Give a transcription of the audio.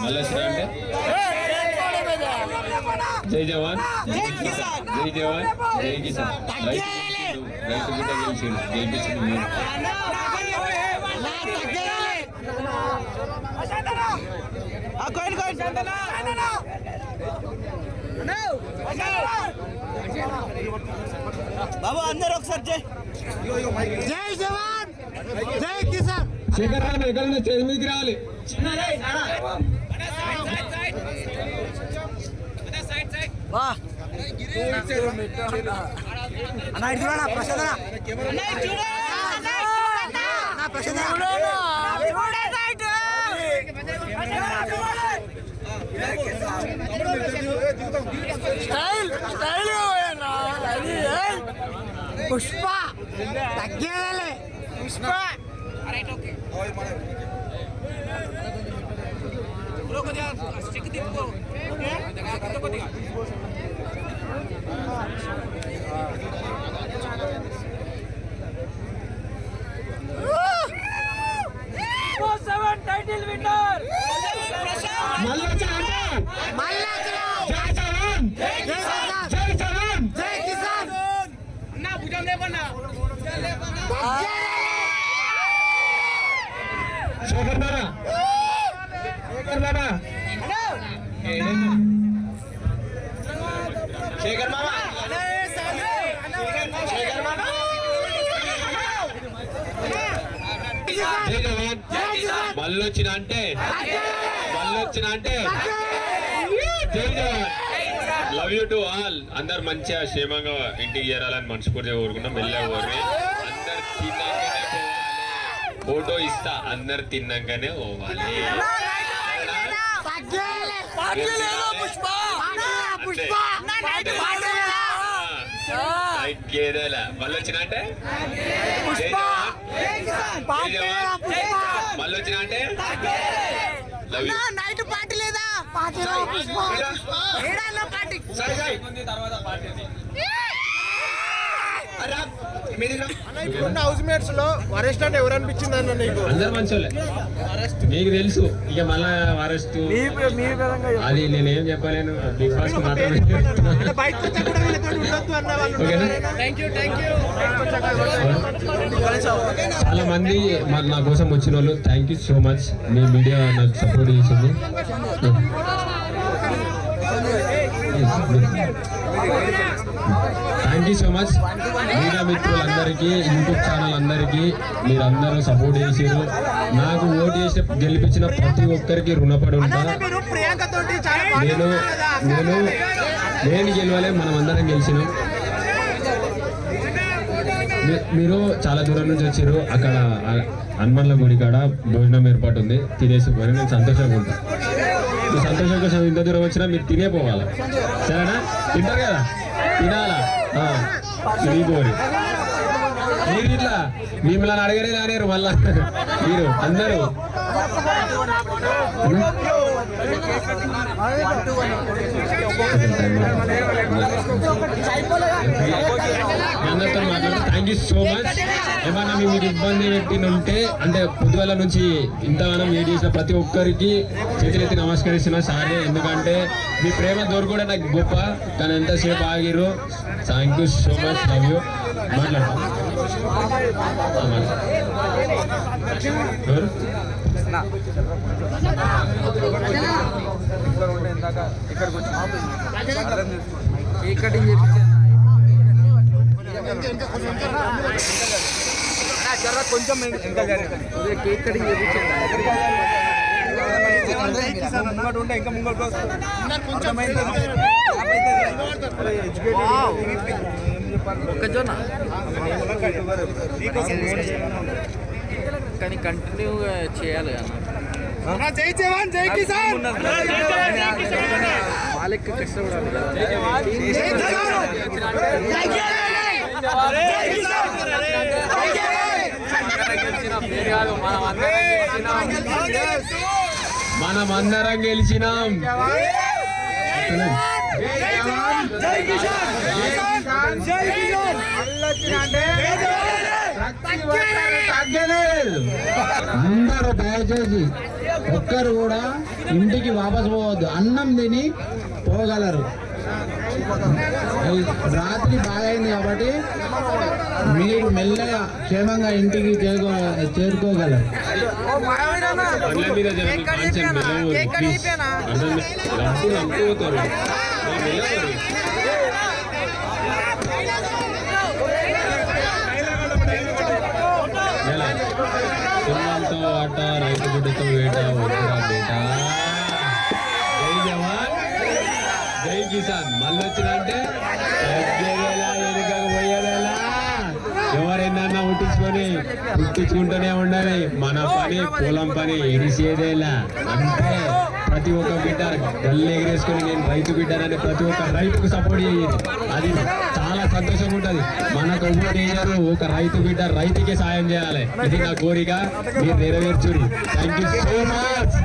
మళ్ళీ అంటే జై జవాన్ జై జవాన్ జై కిసాన్. రైతు బిడ్డ గెలిచిండు, గెలిపించింది మీరు. బాబు అందరూ ఒకసారి జై జై జవాన్ జై కిసాన్. శేఖర్ రాను ఎక్కడైనా చేతి మీదకి రావాలి. అన్న ఇది చూడనా ప్రసాద్ పుష్ప తగ్గేయాలి పుష్ప. టైటిల్ విన్నర్ శేఖర్ మామ మళ్ళొచ్చిన అంటే జై జవాన్. Love you to all. అందరు మంచిగా క్షేమంగా ఇంటికి చేరాలని మనస్ఫూర్తిగా కోరుకున్నాం. వెళ్ళే ఊరి అందరు తిన్నాకనే పోవాలి. ఫోటో ఇస్తా, అందరు తిన్నాకనే పోవాలి. మళ్ళొచ్చిన అంటే మళ్ళొచ్చిన అంటే నైట్ పార్టీ లేదా హౌస్ మేట్స్ లో వరెస్ట్ అంటే ఎవరు అనిపించింది అన్న నీకు? అందరు మంచోళ్ళే, మీకు తెలుసు. ఇక మళ్ళా వరెస్ట్ అది నేనేం చెప్పలేను. బిగ్ బాస్ మాత్రమే. చాలా మంది నా కోసం వచ్చిన వాళ్ళు thank you so much. Me media నాకు సపోర్ట్ చేసింది. Thank you so much. Media మిత్రులందరికీ, యూట్యూబ్ ఛానల్ అందరికీ మీరందరూ సపోర్ట్ చేసారు. నాకు ఓటు చేసి గెలిపించిన ప్రతి ఒక్కరికి రుణపడి ఉంటా. నేను గెలవలే, మనం అందరం గెలిచినాం. మీరు చాలా దూరం నుంచి వచ్చారు. అక్కడ హనుమన్ల గుడి కాడ భోజనం ఏర్పాటు ఉంది, తినేసి పోయి నేను సంతోషంగా ఉంటాను. మీరు సంతోషం కోసం ఇంత దూరం వచ్చినా మీరు తినే పోవాలా, సరేనా? తింటారు కదా, తినాలా. తినిపోరు. మీరు ఇట్లా మిమ్మల్ని అడగనే రానేరు మళ్ళా. మీరు అందరూ అందరితో మాట్లాడుతూ థ్యాంక్ యూ సో మచ్. ఏమన్నా మీకు ఇబ్బంది పెట్టినుంటే అంటే పొద్దుగల నుంచి ఇంతగానం ఏం చేసిన ప్రతి ఒక్కరికి చేతులెత్తి నమస్కరిస్తున్నా సారీ. ఎందుకంటే మీ ప్రేమ దొరకడం నాకు గొప్ప, కానీ ఎంతసేపు ఆగిరు. Thank you so much. Love you. మాట్లాడతా కొంచెం ఇంకా కేక్ కటింగ్ ఉంటే ఇంకా ముంగడు మొక్కజొన్న కానీ కంటిన్యూగా చేయాలి అన్న. జై జవాన్ జై కిసాన్. వాళ్ళకి కష్టపడాలి మనం అందరం గెలిచినాం. తగ్గనే లేదు. అందరూ దయచేసి ఒక్కరు కూడా ఇంటికి వాపసు పోవద్దు, అన్నం తిని పోగలరు. రాత్రి బాగైంది కాబట్టి మీరు మెల్లగా క్షేమంగా ఇంటికి చేరుకోగలరు. బండ్ల మీద జనాలు కాన్సెప్ట్ మెల్లగా ప్లీజ్. లంపు పోతారు. సింహంతో ఆట, రైతు బిడ్డతో వేట, వద్దురా బేట. జై జవాన్ జై కిసాన్. మళ్ళీ వచ్చినంటే ఎనుకకు పోయేలా ఎవరైనా పుట్టించుకుంటూనే ఉండాలి. మన పని పొలం పని ఎడిసేదేలా. అంటే ప్రతి ఒక్క బిడ్డ గల్లు ఎగిరేసుకొని నేను రైతు బిడ్డనని ప్రతి ఒక్క రైతుకు సపోర్ట్ చేయాలి. అది చాలా సంతోషంగా ఉంటుంది. మనకు ఓటు వేయరు, ఒక రైతు బిడ్డ రైతుకే సాయం చేయాలి. ఇది నా కోరిక, మీరు నెరవేర్చురు. Thank you so much.